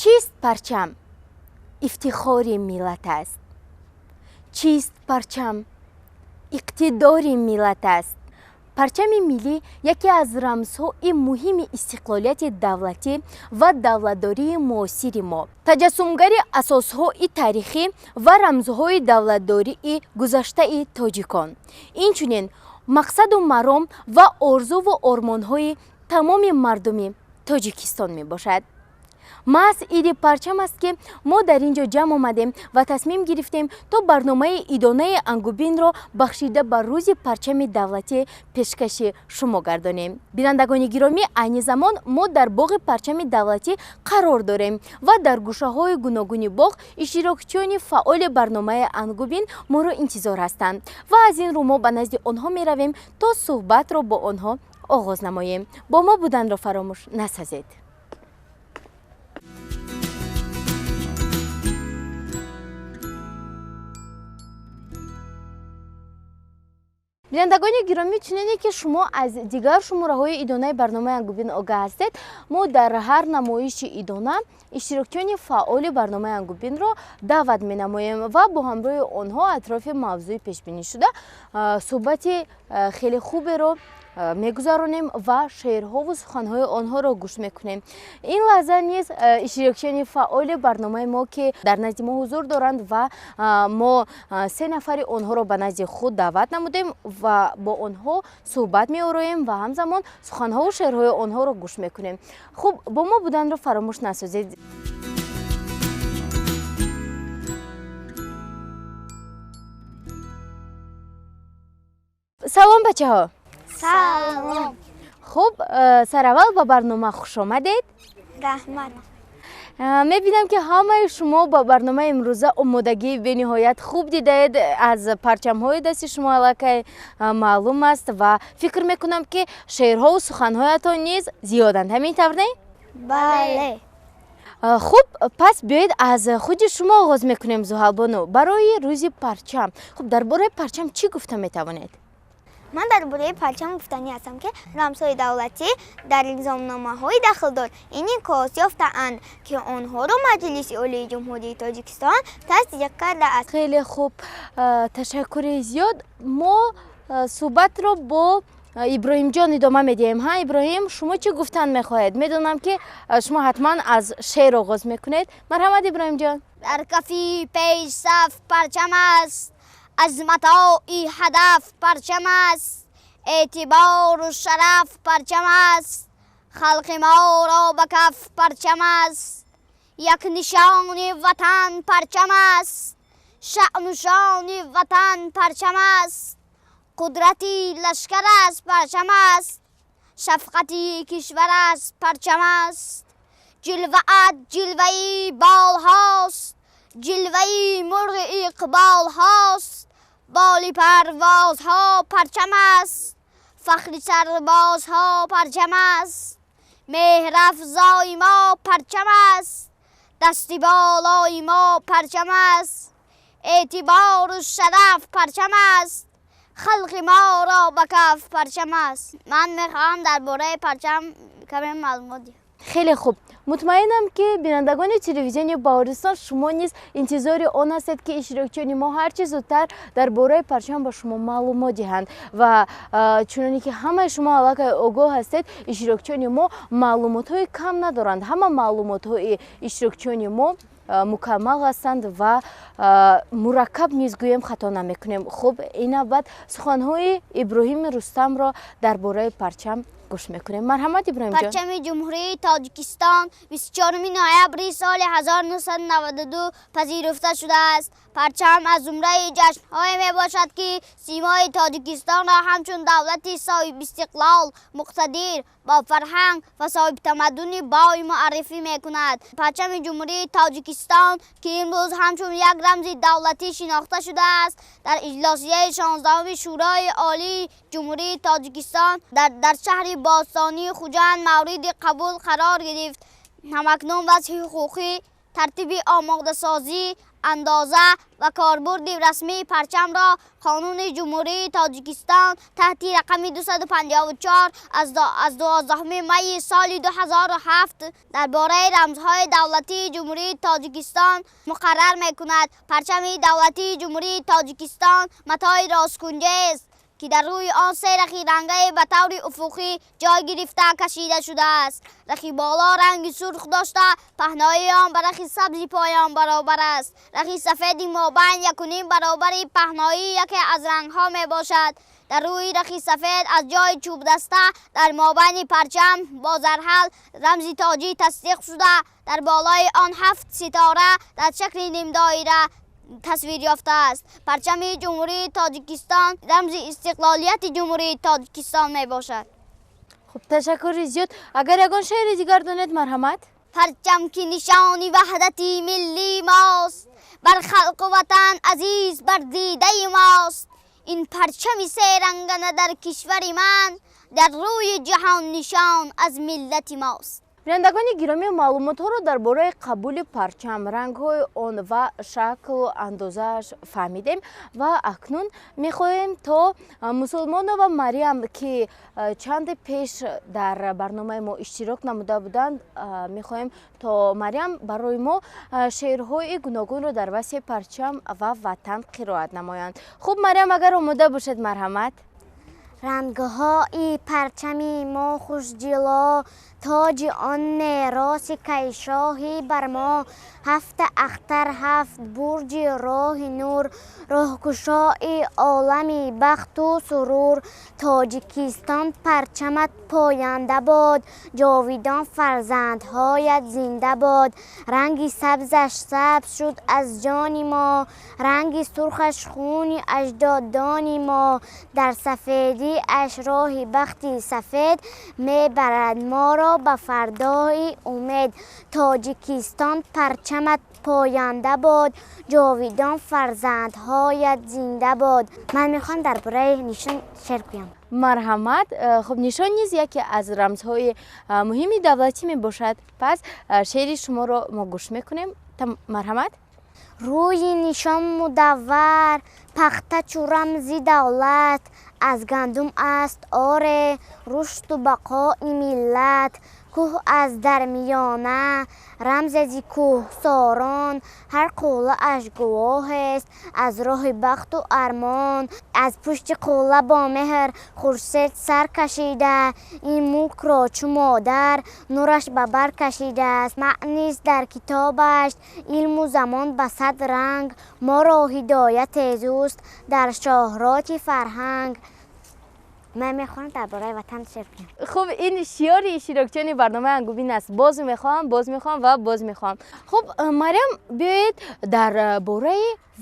چیست پرچم؟ افتخار ملت است. چیست پرچم؟ اقتدار ملت است. پرچم ملی یکی از رمزهای مهم استقلالیت دولتی و دولتداری معاصر ما، تجسمگر اساسهای تاریخی و رمزهای دولتداری گذشته تاجیکان، اینچنین مقصد و مرام و آرزو و آرمانهای تمام مردم تاجیکستان می باشد. محض عید پرچم است که ما در اینجا جمع آمدیم و تصمیم گرفتیم تا برنامه عیدانه انگوبین را بخشیده بر روز پرچم دولتی پیشکش شما گردانیم. بینندگان گرامی، عین زمان ما در باغ پرچم دولتی قرار داریم و در گوشه های گوناگون باغ اشتراکچیان فعال برنامه انگوبین ما را انتظار هستند و از این رو ما به نزد آنها می رویم تا صحبت را با آنها آغاز نماییم. با ما بودن را فراموش نسازید. بینندگان گرامی، چنینی که شما از دیگر شماره‌های ایدانه برنامه انگوبین آگاه هستید، ما در هر نمایش ایدانه اشتراکچیان فعال برنامه انگوبین را دعوت می‌نماییم و با همراه آنها اطراف موضوع پیش بینی شده صحبت خیلی خوب را میگذرانیم و شعرها و سخنهای آنها را گوش میکنیم. این لحظه نیز اشتراکچیان فعال برنامه ما که در نزد ما حضور دارند و ما 3 نفر آنها را به نزد خود دعوت نمودیم و با آنها صحبت می‌آوریم و همزمان سخنها و شعرهای آنها را گوش میکنیم. خب، با ما بودن را فراموش نسازید. سلام بچه ها. سلام. خب، سراول با برنامه خوش آمدید. رحمت. میبینم که همه شما با برنامه امروزه آمادگی به نهایت خوب دیدید. از پرچم های دست شما علاقه معلوم است و فکر میکنم که شعرها و سخنهایتان نیز زیادند. همین طور نه؟ بله. خب، پس بیایید از خود شما آغاز میکنیم. زحل بانو، برای روز پرچم، خب درباره پرچم چی گفته میتوانید؟ من درباره پرچم گفتنی هستم که رمزهای دولتی در نظامنامه‌های داخل دار این کاس یافته‌اند که آنها را مجلس عالی جمهوری تاجیکستان تصدیق کرده است. خیلی خوب، تشکر زیاد. ما صحبت را با ابراهیم جان ادامه میدیم. ها ابراهیم، شما چی گفتن میخواهید؟ میدونم که شما حتما از شعر آغاز میکنید. مرحمت ابراهیم جان. در کفی پیش صف پرچم است، از متاعی هدف پرچم است، اعتبار و شرف پرچم است، خلق ما را به کف پرچم است، یک نشان وطن پرچم است، شأن و شان وطن پرچم است، قدرتی لشکر است پرچم است، شفقتی کشور است پرچم است، جلوه‌ات جلوه‌ی بال هاست، جلوه‌ی مرغ اقبال هاست، بالی پرواز ها پرچم است، فخر سرباز ها پرچم است، مهر افزای ما پرچم است، دستی بالای ما پرچم است، اعتبار و شرف پرچم است، خلق ما را به کف پرچم است. من میخوام درباره پرچم کمی معلومات دهم. خیلی خوب، مطمئنم که بینندگان تلویزیون بهارستان شما نیز انتظار آن هستید که اشتراکچیان ما هر چه زودتر درباره پرچم با شما معلومات دهند و چون که همه شما علاقه آگاه هستید، اشتراکچیان ما معلومات های کم ندارند. همه معلومات های اشتراکچیان ما مکمل هستند و مرکب نیز گویم خطا نمیکنیم. خب، این بعد سخنهای ابراهیم رستم را درباره پرچم گوش میکنیم. مرحمت ابراهیم جان. پرچم جمهوری تاجیکستان 24 نوامبر سال 1992 پذیرفته شده است. پرچم از زمره جشن‌های می باشد که سیمای تاجیکستان را همچون دولتی صاحب استقلال، مقتدر، با فرهنگ و صاحب تمدن باوی معرفی می کند. پرچم جمهوری تاجیکستان که امروز همچون یک رمز دولتی شناخته شده است، در اجلاسیه 16 شورای عالی جمهوری تاجیکستان در شهر باستانی خوجند مورد قبول قرار گرفت. همکنون وضع حقوقی، ترتیب آماده سازی، اندازه و کاربرد رسمی پرچم را قانون جمهوری تاجیکستان تحت رقم 254 از 12 می سال 2007 درباره رمزهای دولتی جمهوری تاجیکستان مقرر می‌کند. پرچم دولتی جمهوری تاجیکستان متاع راست‌گونجی است که در روی آن سه رخی رنگه به طور افقی جای گرفته کشیده شده است. رخی بالا رنگ سرخ داشته، پهنای آن به رخی سبز پایان برابر است. رخی سفید مابین 1.5 برابر پهنایی یکی از رنگها می باشد. در روی رخی سفید از جای چوب دسته در مابین پرچم با زرحل رمز تاجی تصدیق شده. در بالای آن 7 ستاره در شکل نیم دایره تصویر یافته است. پرچم جمهوری تاجیکستان رمز استقلالیت جمهوری تاجیکستان می باشد. خب تشکر زیاد. اگر یگان شعر دیگر دانید مرحمت. پرچم که نشانی وحدتی ملی ماست، بر خلق وطن عزیز بر دیده ماست. این پرچم سه رنگانه در کشور من، در روی جهان نشان از ملت ماست. بینندگان گرامی، معلومات ها را درباره قبول پرچم، رنگ های آن و شکل و اندازه‌اش فهمیدیم و اکنون میخواهیم تا مسلمان و مریم که چند پیش در برنامه ما اشتراک نموده بودند، میخواهیم تا مریم برای ما شعرهای گوناگون را در وصف پرچم و وطن قرائت نمایند. خب مریم اگر آماده باشد مرحمت. رنگ‌های پرچمی ما خوش‌جلو، تاج آن میراث کیشاهی بر ما. 7 اختر 7 برج راه نور، راهگشای عالمی بخت و سرور. تاجیکستان پرچمت پاینده باد، جاویدان فرزندهایت زنده باد. رنگ سبزش سبز شد از جان ما، رنگ سرخش خون اجدادان ما. در سفیدی اش راه بختی سفید، میبرد ما را به فردای امید. تاجیکستان پرچمت پاینده باد، جاویدان فرزندهایت زنده باد. من میخوام درباره نشان شعر کنم. مرحمت. خب نشان نیز یکی از رمزهای مهم دولتی می باشد. پس شعر شما را ما گوش میکنیم. مرحمت. روی نشان مدور پخته چو رمز دولت، از گندم است آره رشد و بقای ملت. کوه از درمیانه رمز از کوه ساران، هر قوله اش گواه است از راه بخت و ارمان. از پشت قوله با مهر خورشید سر کشیده، این موک را چو مادر نورش به بر کشیده است. معنی است در کتابش علم و زمان به صد رنگ، ما را هدایت اوست در شاهرات فرهنگ. من میخوام درباره وطن شعر کنم. خب این شعار اشتراکچیان برنامه ангубин است. باز میخوام و باز میخوام. خب مریم بیایید درباره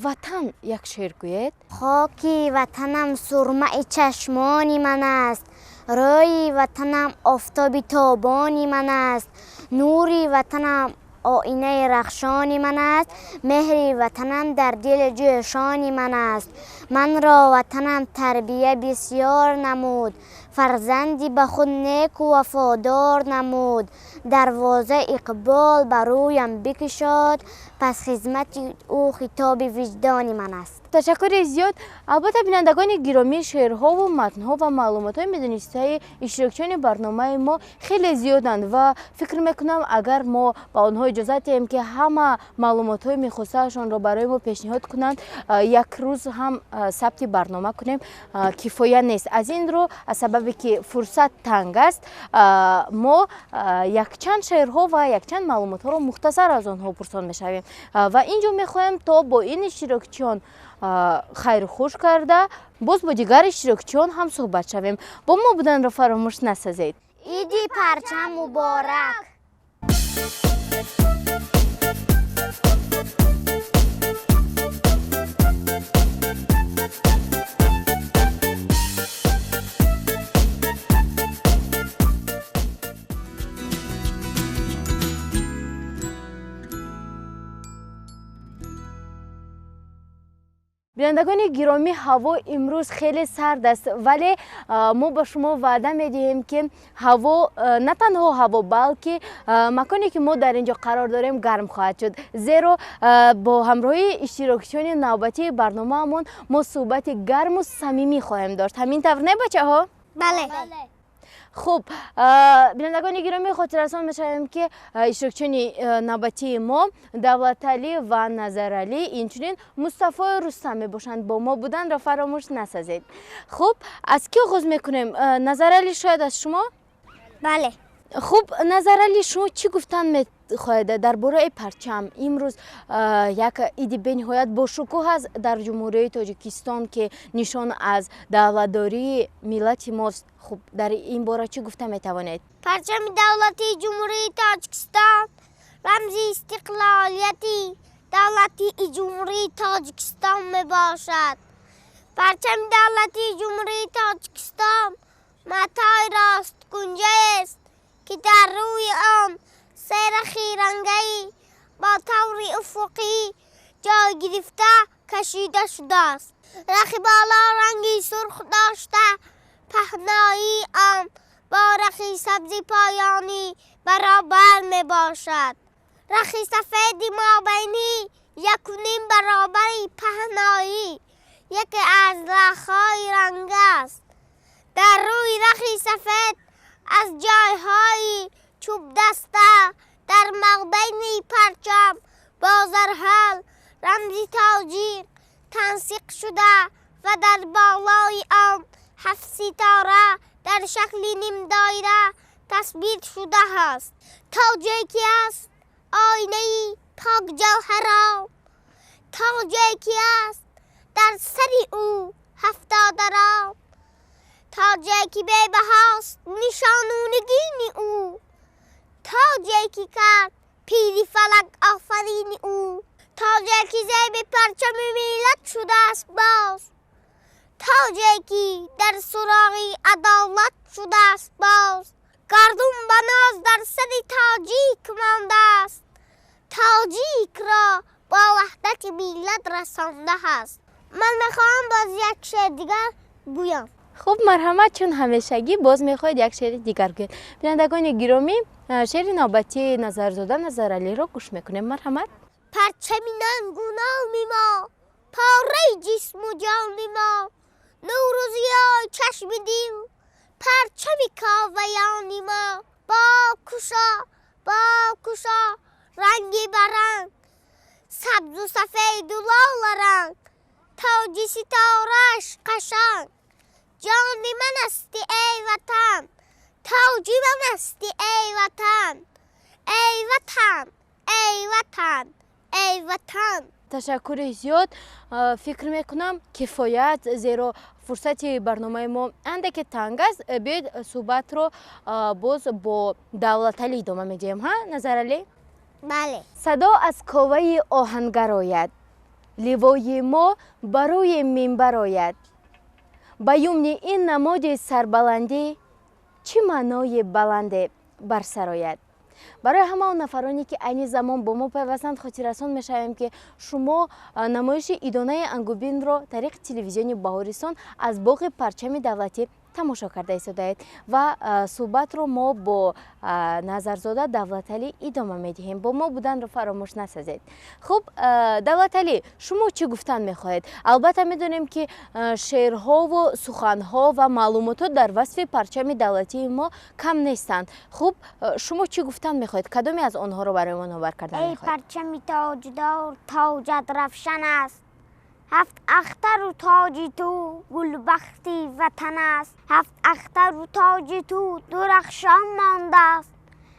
وطن یک شعر گویید. خاکی وطنم سرمه چشمانی من است، روی وطنم آفتاب تابانی من است. نوری وطنم آینه رخشانی من است، مهری وطنم در دل جوشانی من است. من را وطنم تربیه بسیار نمود، فرزندی به خود نیک و وفادار نمود. دروازه اقبال بر رویم بکشاد، پس خدمت او خطاب وجدانی من است. تشکر زیاد. البته بینندگان گرامی، شعرها و متنها و معلومات های میدونسته اشتراکچیان برنامه ما خیلی زیادند و فکر میکنم اگر ما با آنها اجازه دهیم که همه معلومات های میخواستهشان را برای ما پیشنهاد کنند، یک روز هم ثبت برنامه کنیم کفایه نیست. از این رو از سببی که فرصت تنگ است، ما یک چند شعرها و یک چند معلومات ها را مختصر از آنها پرسان میشویم و اینجا میخوایم تا با این اشتراکچیان خیر خوش کرده باز با دیگر اشتراکچیان هم صحبت شویم. با ما بودن را فراموش نسازید. ایدی پرچم مبارک. بینندگان گرامی، هوا امروز خیلی سرد است، ولی ما با شما وعده میدهیم که هوا نه تنها هوا بلکه مکانی که ما در اینجا قرار داریم گرم خواهد شد، زیرا با همراهی اشتراکیان نوبتی برنامه‌مون ما صحبت گرم و صمیمی خواهیم داشت. همین طور نه بچه‌ها؟ بله. خب بینندگان گرامی، خاطررسان می‌شویم که اشتراکچیان نوبتی ما دولتعلی و نظرعلی اینچنین مصطفی رستمی باشند. با ما بودن را فراموش نسازید. خب از کی آغاز میکنیم؟ نظرعلی شاید از شما؟ بله. خب نظرعلی، شما چی گفتن میخواهید درباره پرچم؟ امروز یک عید بین‌نهایت با شکوه است در جمهوری تاجیکستان که نشان از دولتداری ملت ماست. خب در این باره چی گفته میتوانید؟ پرچم دولتی جمهوری تاجیکستان رمز استقلالیتی دولتی جمهوری تاجیکستان می باشد. پرچم دولتی جمهوری تاجیکستان متاع راست گنجه است که در روی آن سیر خیرنگی با طور افقی جای گرفته کشیده شده است. رخ بالا رنگی سرخ داشته، پهنایی آن با رخی سبزی پایانی برابر می باشد. رخی سفید مابینی 1.5 برابر پهنایی یکی از رخهای رنگ است. در روی رخی سفید از جایهای چوب دسته در مابین پرچم با زرحل رمزی تاجیک تنسیق شده و در بالای آن 7 ستاره در شکل نیم دایره تصویر شده است. تاجی که است آینه پاک جوهران، تاجی که است در سر او 70 درام، تاجی که بی‌بهاست نشانونگین او، تاجی که کرد پیری فلک آفرین او، تاجی که زیب پرچم ملت شده است باز، تاجی که در سراغی عدالت شده است باز. گردون بناز در سر تاجیک مانده است، تاجیک را با وحدت ملت رسانده است. من میخواهم باز یک شعر دیگر گویم. خب مرحمت، چون همیشگی باز میخواید یک شعر دیگر گوید. بینندگان گرامی، شعر نوبتی نظرزاده نظرعلی را گوش میکنیم. مرحمت. پرچمی ننگونام ما، پاره جسم و جان ما، نوروزیای چشم دیو، پرچمی کاویانی ما. با کشا رنگی برنگ، سبز و سفید و لال رنگ، تاج ستاره‌اش قشنگ. جان من استی ای وطن، تاج من استی ای وطن، ای وطن ای وطن ای وطن. تشکر زیاد. فکر میکنم کفایت، زیرا فرصت برنامه ما اندک تنگ است. بیاید صحبت رو باز با دولتعلی ادامه میدیم. ها نظرعلی؟ بله. صدا از کاوه آهنگر آید، لیوای ما بروی منبر آید. به یمن این نماد سربلندی چه معنای بلند بر سر آید؟ برای همه نفرانی که این زمان با ما پیوستند خاطررسان میشویم که شما نمایش ایدانه ангубин را طریق تلویزیون بهارستان از باغ پرچمی دولتی تماشا کرده ایستادید و صحبت رو ما با نظرزاده دولتعلی ادامه میدهیم. با ما بودن رو فراموش نسازید. خب دولتعلی، شما چی گفتن میخواهید؟ البته میدونیم که شعرها و سخنها و معلومات در وصف پرچم دولتی ما کم نیستند. خب شما چی گفتن میخواهید؟ کدامی از آنها رو برای ما نوبر کردن میخواهید؟ ای پرچمی تاجدار تاجت رفشن است، 7 اختر و تاج تو گلبختی وطن است. 7 اختر و تاج تو درخشان مانده است،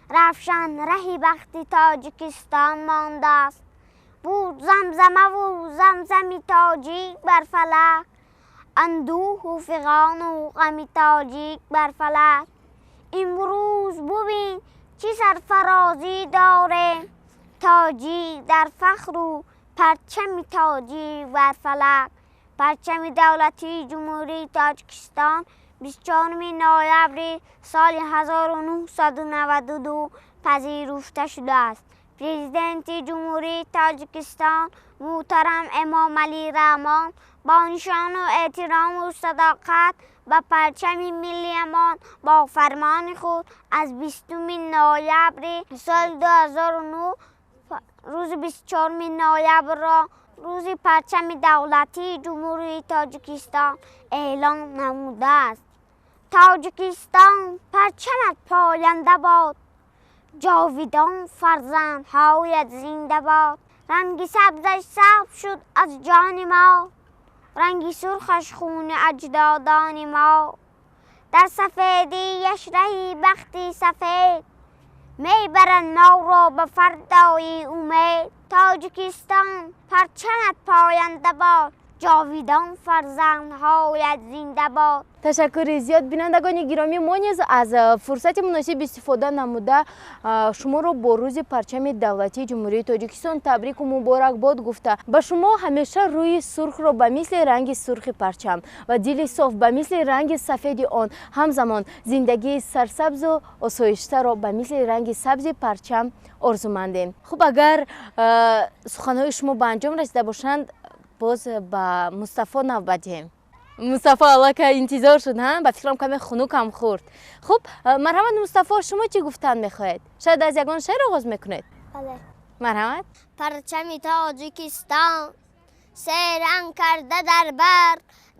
رفشان رهی بختی تاجیکستان مانده است. بود زمزمه و زمزمی تاجیک بر فلک، اندوه و فغان و غمی تاجیک بر فلک. امروز ببین چه سرفرازی داره، تاجیک در فخر و پرچم تاجیک بر فلک. پرچم دولتی جمهوری تاجیکستان 24 نوامبر سال 1992 پذیرفته شده است. پرزیدنت جمهوری تاجیکستان محترم امام علی رحمان با نشان و احترام و صداقت و پرچم ملیمان با فرمان خود از 20 نوامبر سال 2009 روز 24 نوامبر را روز پرچم دولتی جمهوری تاجیکستان اعلام نموده است. تاجیکستان پرچمت پاینده باد، جاویدان فرزندهایت زنده باد. رنگ سبزش سبز شد از جان ما، رنگ سرخش خون اجدادان ما. در سفیدیش رهی بختی سفید، میبرند ما را به فردای امید. تاجیکستان پرچمت پاینده باد، جاویدان فرزندهایت زنده باد. تشکر زیاد. بینندگان گرامی، ما نیز از فرصت مناسب استفاده نموده شما را با روز پرچم دولتی جمهوری تاجیکستان تبریک و مبارکباد گفته به شما همیشه روی سرخ را به مثل رنگ سرخ پرچم و دل صاف به مثل رنگ سفید آن، همزمان زندگی سرسبز و آسایشته را به مثل رنگ سبز پرچم آرزومندیم. خب اگر سخنهای شما به انجام رسیده باشند باز با مصطفی نوبت دهیم. مصطفی الله که انتظار شد ها، به فکرم کمی خنک هم خورد. خب مرحمت مصطفی، شما چی گفتن میخواهید؟ شاید از یگان شعر آغاز میکنید. بله. مرحمت. پرچم تاجیکستان سیران کرده در بر،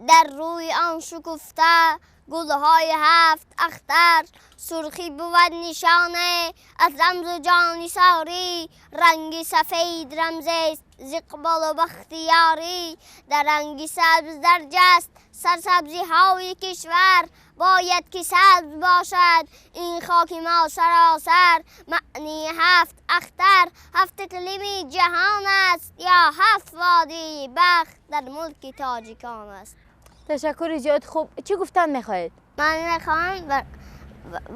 در روی آن شکفته گلهای هفت اختر. سرخی بود نشانه از رمز جان ساری، رنگ سفید رمز است ز اقبال و بختیاری. در رنگ سبز در جست سرسبزی های کشور، باید که سبز باشد این خاک ما سراسر. معنی هفت اختر هفت اقلیم جهان است، یا هفت وادی بخت در ملک تاجیکان است. تشکر زیاد. خوب چی گفتن میخواهید؟ من میخوام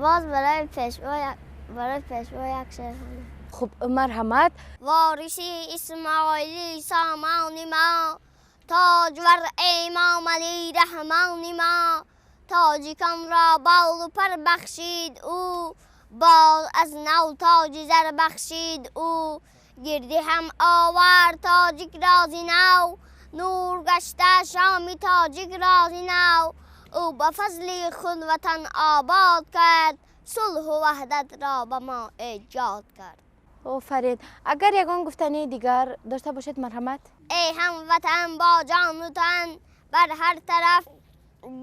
باز برای پیشوا یک شعر کنم. خب مرحمت. وارثی اسماعیلی سامان ما، تاجور امام علی رحمان ما. تاجیکان را بال و پر بخشید او، بال از نو تاج زر بخشید او. گردی هم آورد تاجیک را ز نو، نور گشته شام تاجیک را ز نو. او به فضل خود وطن آباد کرد، صلح و وحدت را به ما ایجاد کرد. آفرین. اگر یگان گفتنی دیگر داشته باشید مرحمت. ای هموطن با جان و تن، بر هر طرف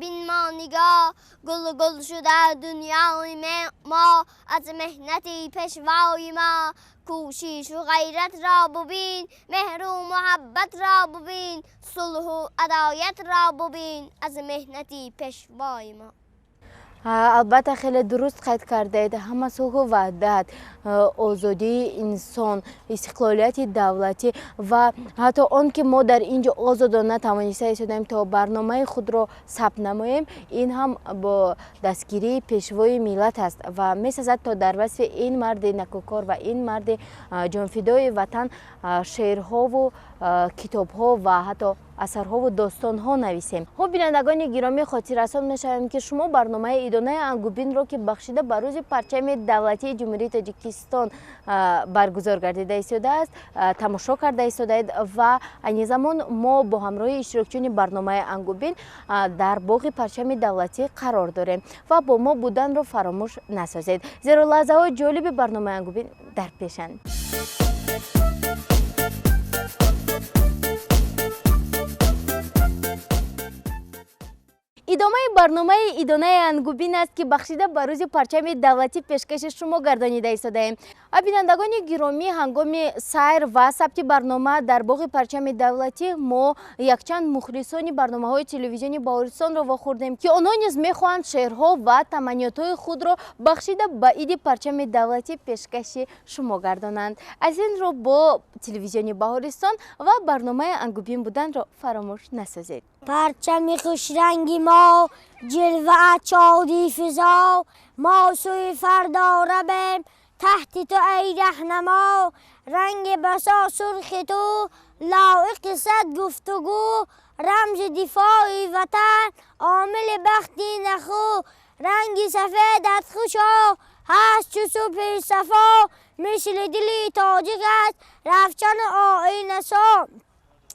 بین ما نگاه. گل گل شده دنیای ما از مهنتی پیشوای ما. کوشش و غیرت را ببین، مهر و محبت را ببین. صلح و عدالت را ببین از مهنتی پیشوای ما. البته خیلی درست قید کردید. همه صلح و وحدت، آزادی انسان، استقلالیت دولتی و حتی آن که ما در اینجا آزادانه توانسته ایستادیم تا برنامه خود را ثبت نماییم، این هم با دستگیری پیشوای ملت است و می‌سازد تا در وصف این مرد نکوکار و این مرد جانفدای وطن شعرها و کتابها و حتی اثرها و داستانها نویسیم. خب بینندگان گرامی، خاطر رسان می‌شویم که شما برنامه ادانه انگوبین را که بخشیده بر روز پرچم دولتی جمهوری تاجیکستان برگزار گردیده ایستاده است تماشا کرده ایستادید و این زمان ما با همراه اشتراکچیان برنامه انگوبین در باغ پرچم دولتی قرار داریم و با ما بودن را فراموش نسازید، زیرا لحظه های جالب برنامه انگوبین در پیشند. ادامه برنامه ادانه انگوبین است که بخشیده بر روز پرچم دولتی پیشکش شما گردانیده ایستاده ایم. بینندگان گرامی، هنگام سیر و ثبت برنامه در باغ پرچم دولتی ما یکچند مخلصان برنامه های تلویزیونی بهارستان را واخوردیم که آنها نیز میخواهند شعرها و تمنیات های خود را بخشیده به عید پرچم دولتی پیشکش شما گردانند. از این رو با تلویزیونی بهارستان و برنامه انگوبین بودن را فراموش نسازید. پرچم خوش رنگی ما، جلوه چادی فضا، ما سوی فردا رویم تحت تو ای رهنما. رنگ بسا سرخ تو لایق صد گفتگو، رمز دفاع وطن عامل بختی نخو. رنگ سفیدت خوشا هست چو صبح صفا مثل دلی تاجیک است رفشان آیین سا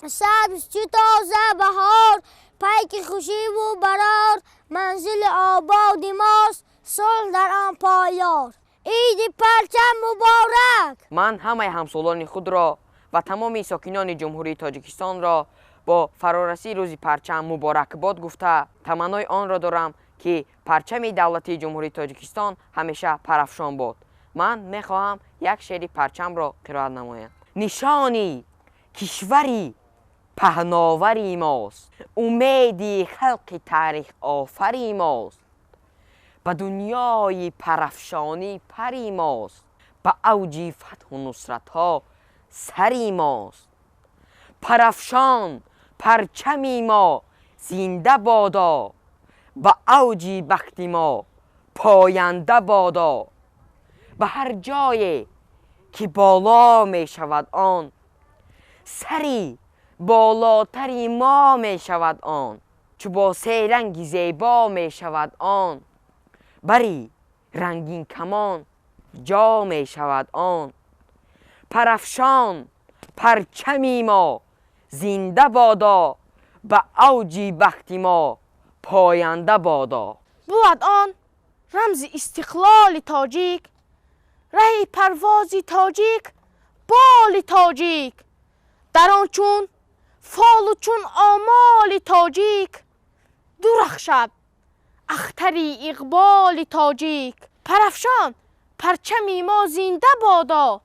سبز چو تازه بهار پیک خوشی و برار منزل آباد ماست صلح در آن پایدار عید پرچم مبارک. من همه همسالان خود را و تمام ساکنان جمهوری تاجیکستان را با فرارسی روز پرچم مبارکباد گفته تمنای آن را دارم که پرچم دولتی جمهوری تاجیکستان همیشه پرافشان باد. من میخواهم یک شعر پرچم را قرائت نمایم. نشانی کشوری پهناوری ماست، امیدی خلق تاریخ آفری ماست، به دنیای پرافشانی پری ماست، به اوج فتح و نصرت ها سری ماست. پرافشان پرچمی ما زنده بادا، به اوج بخت ما پاینده بادا. به هر جایی که بالا می شود آن، سری بالاتری ما می شود آن. چو با سه رنگ زیبا می شود آن، بری رنگین کمان جا می شود آن. پرافشان پرچمی ما زنده بادا، به اوج بخت ما پاینده بادا. بود آن رمز استقلال تاجیک، ره پرواز تاجیک، بال تاجیک، در آن چون فال و چون آمال تاجیک درخشد اختری اقبال تاجیک. پرافشان پرچمی ما زنده بادا،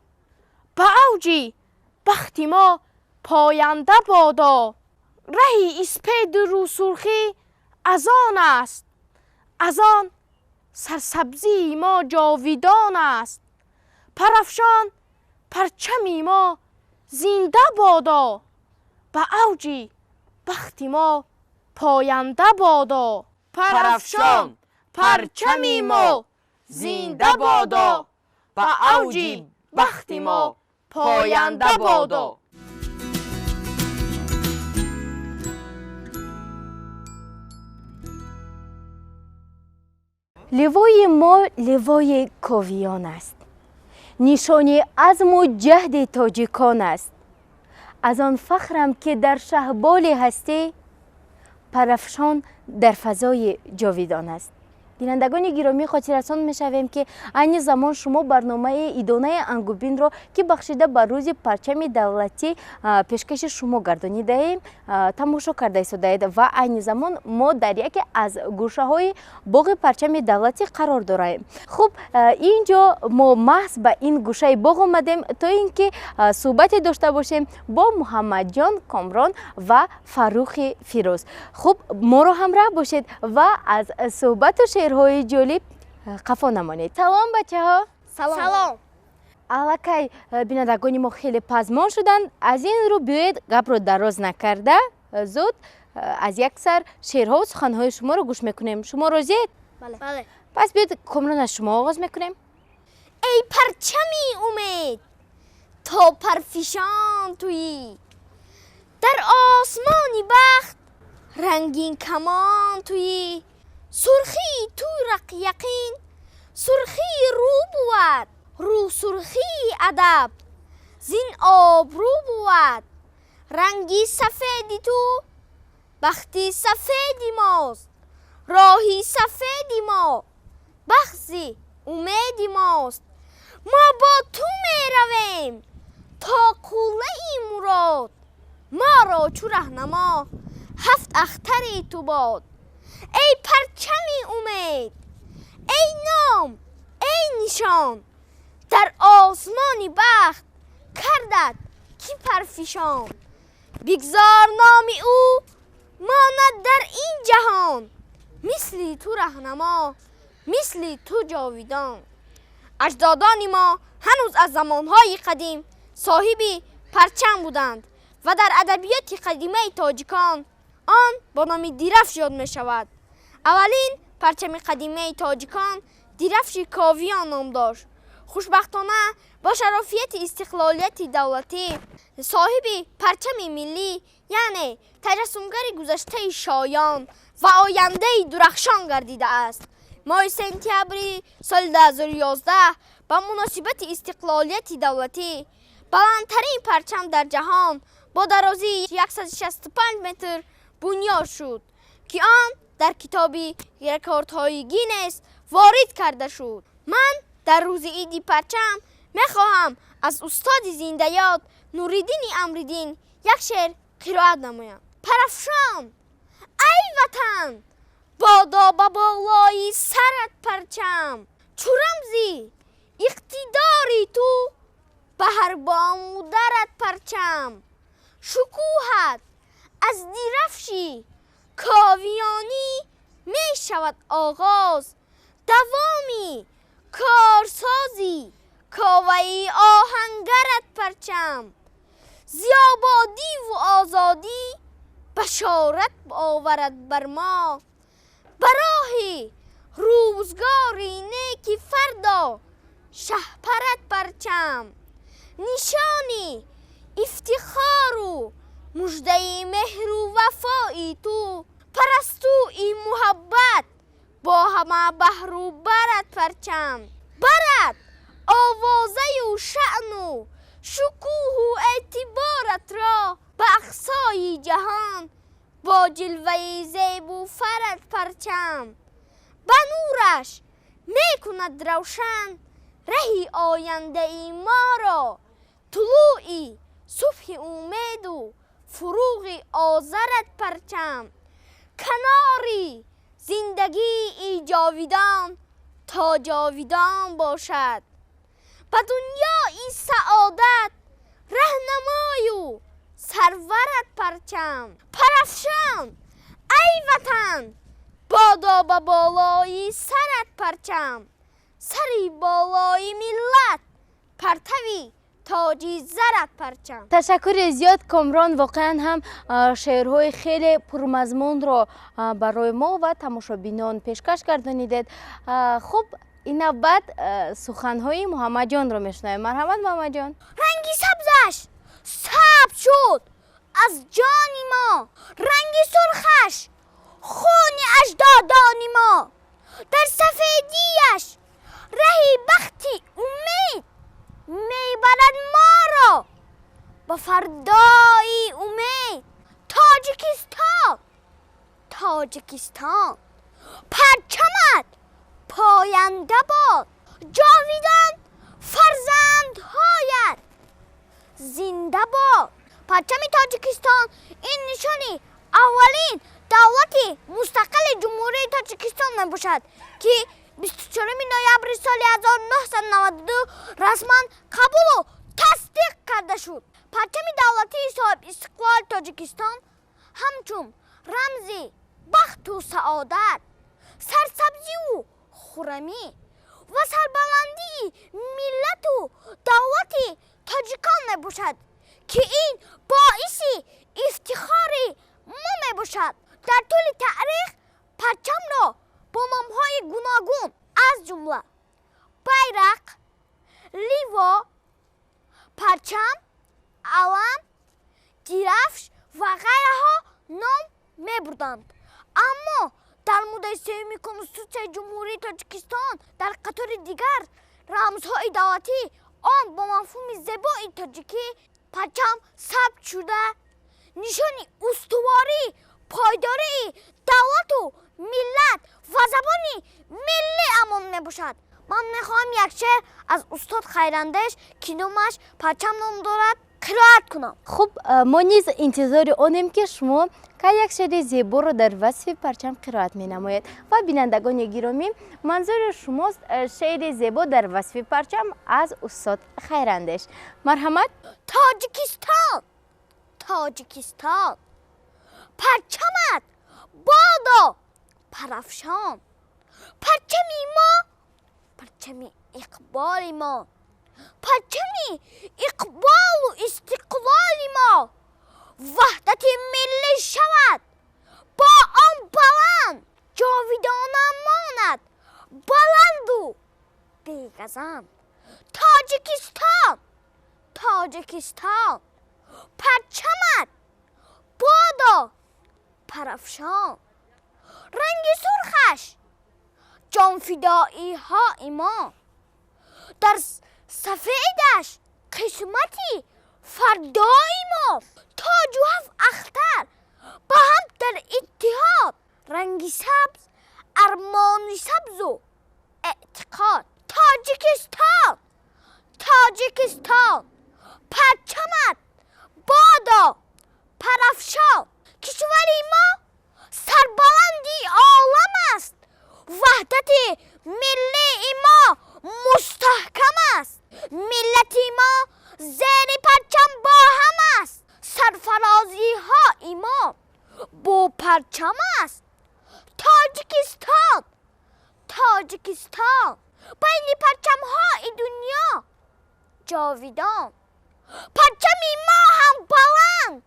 به اوج بخت ما پاینده بادا. رهی اسپید رو سرخی از آن است، از آن سرسبزی ما جاویدان است. پرافشان پرچمی ما زنده بادا، به اوج بخت ما پاینده بادا. پرافشان پرچمی ما زنده بادا، به اوج بخت ما پاینده بادا. لوای ما لوای کاویان است، نشانی عزم و جهد تاجیکان است. از آن فخرم که در شهبال هستی، پرافشان در فضای جاویدان است. بینندگان گرامی خاطررسان میشویم که این زمان شما برنامه ایدانه ангубин را که بخشیده بر روز پرچم دولتی پیشکش شما گردانیده ایم تماشا کرده ایستادید و این زمان ما در یکی از گوشه های باغ پرچم دولتی قرار داریم. خب اینجا ما محض به این گوشه باغ آمدیم تا اینکه صحبت داشته باشیم با محمد جان کامران و فروخ فیروز. خب ما را همراه باشید و از صحبت و شعرهای جالب قفا نمانید. سلام بچه ها. سلام. الکی بینندگان ما خیلی پزمان شدن، از این رو بیاید گپ رو دراز نکرده زود از یک سر شعرها و سخنهای شما رو گوش میکنیم. شما راضیید؟ بله. پس بیاید کامران از شما آغاز میکنیم. ای پرچمی امید تا پرفشان تویی، در آسمانی بخت رنگین کمان تویی. سرخی تو رق یقین سرخی رو بود، رو سرخی ادب زین آب رو بود. رنگی سفیدی تو بختی سفیدی ماست، راهی سفیدی ما بخزی امیدی ماست. ما با تو می رویم تا قوله ای مراد، ما را چو رهنما هفت اختری تو باد. ای پرچمی امید، ای نام، ای نشان، در آسمانی بخت کردد کی پرفشان. بگذار نام او ماند در این جهان، مثلی تو رهنما مثلی تو جاویدان. اجدادان ما هنوز از زمانهای قدیم صاحبی پرچم بودند و در ادبیات قدیمه تاجیکان آن با نام دیرفش یاد می شود. اولین پرچم قدیمه تاجیکان دیرفش کاویان نام داشت. خوشبختانه با شرافیت استقلالیت دولتی صاحب پرچم ملی یعنی تجسمگر گذشته شایان و آینده درخشان گردیده است. ماه سپتامبر سال 2011 با مناسبت استقلالیت دولتی بلندترین پرچم در جهان با درازی 165 متر بنیاد شد که آن در کتاب رکوردهای گینس وارد کرده شد. من در روز عید پرچم میخواهم از استاد زنده یاد نوریدین امریدین یک شعر قرائت نمایم. پرافشان ای وطن بادا به بالای سرت پرچم، چو رمزی اقتداری تو به هر بام درت پرچم، شکوهت از درفشی کاویانی می شود آغاز، دوامی کارسازی کاوی آهنگرت پرچم، زیابادی و آزادی بشارت آورد بر ما، برای روزگاری نیکی فردا شهپرت پرچم، نشانی افتخار و مژده مهر و وفایی تو، پرستوی محبت با همه بحر و برت پرچم، برت آوازه و شأن و شکوه و اعتبارت را به اقصای جهان با جلوه زیب و فرت پرچم، به نورش می کند روشن رهی آینده ای ما را، طلوعی صبح امید و فروغ آذرت پرچم، کناری زندگی ای جاویدان تا جاویدان باشد، به دنیای سعادت رهنمای و سرورت پرچم، پرافشان ای وطن بادا به بالای سرت پرچم، سری بالای ملت پرتوی تاجی زرت پرچم. تشکر زیاد کامران، واقعا هم شعرهای خیلی پرمضمون رو برای ما و تماشابینان پیشکش گردانیدید. خب این نوبت سخنهای محمد جان رو میشنویم. مرحمت محمد جان. رنگی سبزش سبز شد از جان ما، رنگی سرخش خون اجدادان ما، در سفیدیش رهی بختی امید میبرد ما را به فردای امید. تاجیکستان تاجیکستان پرچمت پاینده باد، جاویدان فرزندهایت زنده باد. پرچم تاجیکستان این نشانی اولین دولت مستقل جمهوری تاجیکستان می باشد که 24 نوامبر سال 1992 رسما قبول و تصدیق کرده شد. پرچم دولتی صاحب استقلال تاجیکستان همچون رمزی بخت و سعادت، سرسبزی و خرمی و سربلندی ملت و دولت تاجیکان می باشد که این باعث افتخار ما می باشد. در طول تاریخ پرچم را با نامهای گوناگون از جمله بیرق، لیوا، پرچم، علم، درفش و غیرها نام می بردند. اما در ماده 3 کنستیتوسیون جمهوری تاجیکستان در قطار دیگر رمزهای دولتی آن با مفهوم زیبای تاجیکی پرچم ثبت شده نشانی استواری پایداری دولت و ملت و زبان ملی امان می باشد. من میخواهم یک شعر از استاد خیراندیش که نامش پرچم نام دارد قرائت کنم. خب ما نیز انتظار آنیم که شما که یک شعر زیبا رو در وصف پرچم قرائت می نماید. و بینندگان گرامی، منظور شماست شعر زیبا در وصف پرچم از استاد خیراندیش. مرحمت. تاجیکستان تاجیکستان پرچمت بادا پرافشان، پرچمی ما پرچمی اقبال ما، پرچمی اقبال و استقلال ما، وحدت ملی شود با آن بلند جاویدانه ماند، بلند و بیگزند. تاجیکستان تاجیکستان پرچمت بادا پرافشان، رنگ سرخش جانفدایی های ما در سفیدش قسمتی فردای ما تاج و هفت اختر با هم در اتحاد رنگی سبز ارمانی سبز و اعتقاد تاجیکستان تاجیکستان پرچمت بادا پرافشان کشوری ما سربلندی عالم است وحدت ملی ما مستحکم است ملتی ما زیر پرچم با هم است سرفرازی های ما با پرچم است تاجیکستان تاجیکستان بین پرچم های دنیا جاویدان پرچمی ما هم بلند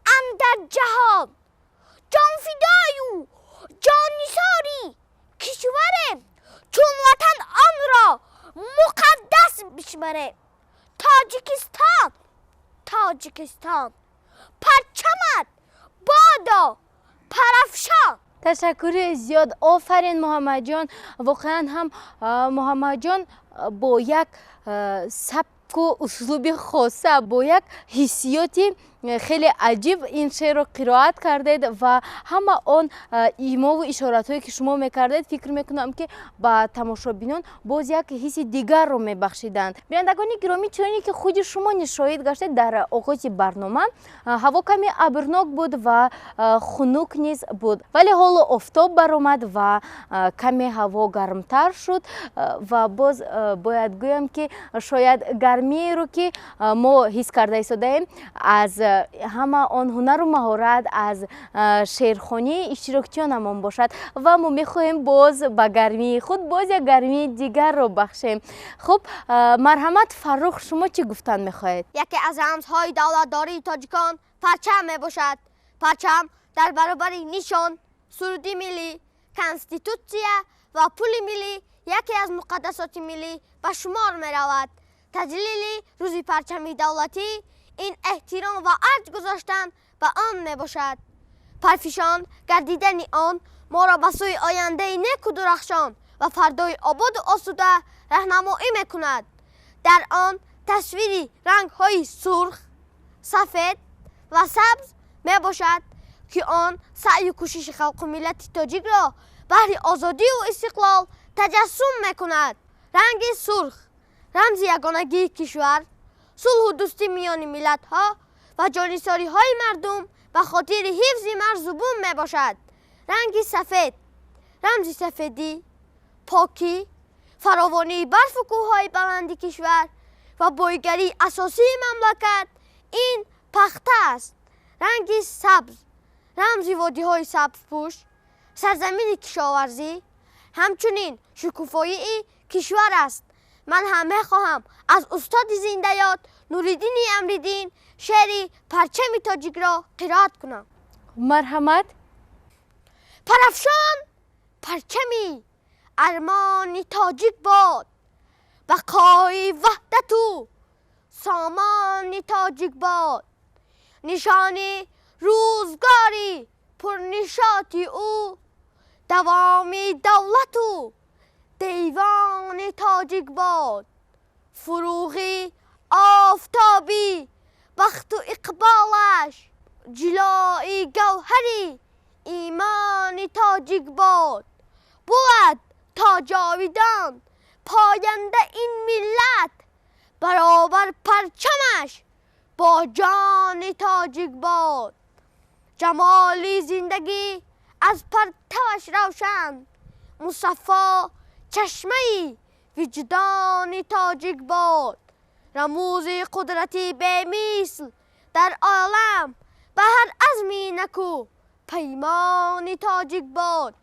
اندر جهان جان فدای و جان نثاری کشور چون وطن آن را مقدس بشمره تاجیکستان تاجیکستان پرچمت بادا پرافشان. تشکر زیاد آفرین محمد جان. واقعا هم محمد جان با یک سبک و اسلوب خاصه با یک حسیاتی خیلی عجیب این شعر رو قرائت کردید و همه آن ایما و اشارات هایی که شما میکردید فکر میکنم که با تماشابینان باز یک حس دیگر رو میبخشیدند. بینندگان گرامی چنانچه که خود شما شاهد گشتید در آغاز برنامه هوا کمی ابرناک بود و خنک نیز بود ولی حالا آفتاب برآمد و کمی هوا گرمتر شد و باز باید گویم که شاید گرمی رو که ما حس کرده ایستادیم از همه آن هنر و مهارت از شعرخوانی اشتراکیانمان باشد و ما میخواهیم باز به گرمی خود باز یک گرمی دیگر رو بخشیم. خب مرحمت فرخ شما چی گفتن میخواهید؟ یکی از رمزهای دولتداری تاجیکان پرچم میباشد. پرچم در برابر نشان سرودی ملی کنستیتوسیا و پول ملی یکی از مقدسات ملی به شمار میرود. تجلیل روزی پرچمی دولتی این احترام و ارج گذاشتن به آن می باشد. پرفشان گردیدن آن ما را به سوی آینده نیک و درخشان و فردای آباد و آسوده راهنمایی می کند. در آن تصویری رنگ های سرخ، سفید و سبز می باشد که آن سعی و کوشش خلق و ملت تاجیک را بهر آزادی و استقلال تجسم می کند. رنگ سرخ رمز یگانگی کشور، صلح و دوستی میان ملت ها و جانثاری های مردم به خاطر حفظ مرز و بوم می باشد. رنگ سفید رمز سفیدی، پاکی، فراوانی برف و کوههای بلند کشور و بویگری اساسی مملکت این پخته است. رنگ سبز رمز وادی های سبزپوش، سرزمین کشاورزی، همچنین شکوفایی کشور است. من هم خواهم از استاد زنده یاد نوریدین امریدین شعری پرچم تاجیک را قرائت کنم. مرحمت. پرافشان پرچمی ارمان تاجیک باد، بقای وحدت و سامان تاجیک باد، نشانی روزگاری پرنشاطی او، دوامی دولت و دیوان تاجیک باد، فروغی آفتابی بخت و اقبالش، جلایی گوهری ایمان تاجیک باد. بود تا جاویدان پاینده این ملت، برابر پرچمش با جان تاجیک باد. جمالی زندگی از پرتوش روشن، مصفا چشمه وجدان تاجیک باد. رموز قدرتی به مثل در عالم، به هر عزمی نکو پیمان تاجیک باد.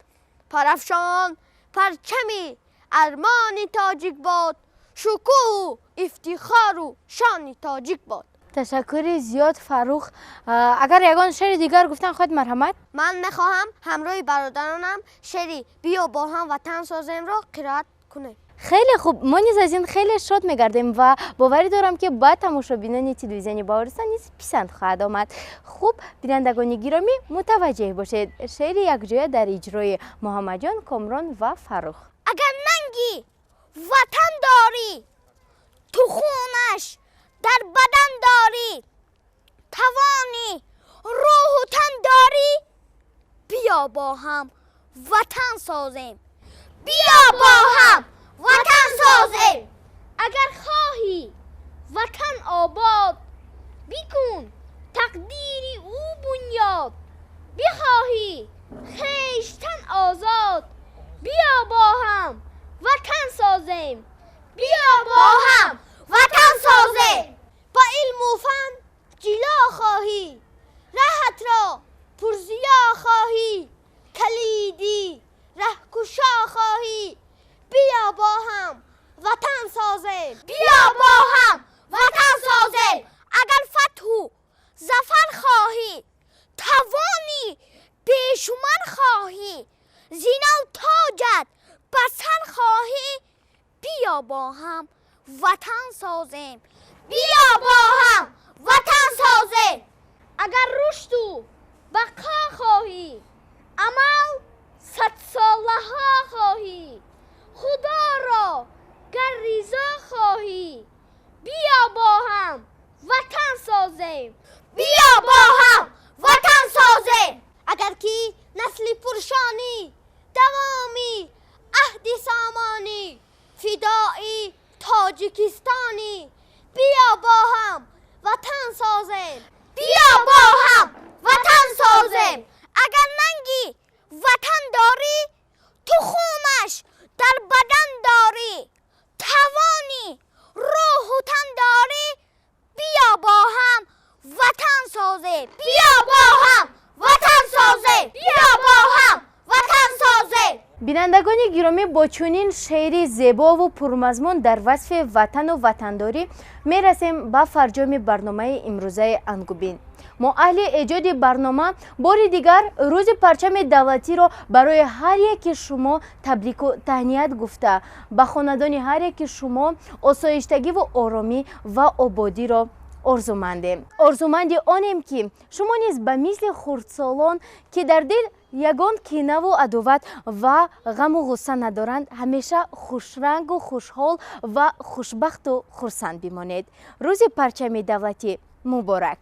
پرافشان پرچمی ارمان تاجیک باد، شکوه و افتخار و شان تاجیک باد. تشکر زیاد فروخ. اگر یگان شعر دیگر گفتن خواهد مرحمت؟ من میخواهم همراه برادرانم شعری بیا با هم وطن سازیم را قرائت کنه. خیلی خوب، ما نیز از این خیلی شاد میگردیم و باوری دارم که با تماشابینان تلویزیونی باورستان نیز پسند خواهد آمد. خوب بینندگان گرامی متوجه باشید، شعر یک جای در اجرای محمد جان، کامران و فروخ. اگر ننگی وطن داری، تو خونش در بدن داری، توانی روح و تن داری، بیا با هم وطن سازیم، بیا با هم وطن سازیم. اگر خواهی وطن آباد، بکن تقدیری او بنیاد، بخواهی خویشتن آزاد، بیا با هم وطن سازیم، بیا با هم وطن سازیم. با علم و فن جلا خواهی، راحت را پرزیا خواهی، کلیدی رهکشا خواهی، بیا با هم وطن سازیم، بیا با هم وطن سازیم. اگر فتح و ظفر خواهی، توانی پیشمن خواهی، زینه و تاجت بسر خواهی، بیا با هم وطن سازیم، بیا با هم وطن سازیم. اگر رشد و بقا خواهی، عمل 100 ساله ها خواهی، خدا را گر رضا خواهی، بیا با هم وطن سازیم، بیا با هم وطن سازیم. اگر که نسل پرشانی، دوامی عهد سامانی، فدایی تاجیکستانی، بیا با هم وطن سازیم، بیا با هم وطن سازیم. اگر ننگی وطن داری، تو خونش در بدن داری، توانی روح و تن داری، بیا با هم وطن سازیم، بیا با هم وطن سازیم، بیا با هم وطن سازیم. بینندگان گرامی، با چنین شعری زیبا و پرمضمون در وصف وطن و وطنداری می رسیم به فرجام برنامه امروزه ангубин. ما اهل ایجاد برنامه بار دیگر روز پرچم دولتی را برای هر یک شما تبریک و تهنیت گفته به خاندان هر یک شما آسایشتگی و آرامی و آبادی را آرزومند آنیم که شما نیز به مثل خردسالان که در دل یگان کینه و عداوت و غم و غصه ندارند، همیشه خوشرنگ و خوشحال و خوشبخت و خرسند بمانید. روز پرچم دولتی مبارک.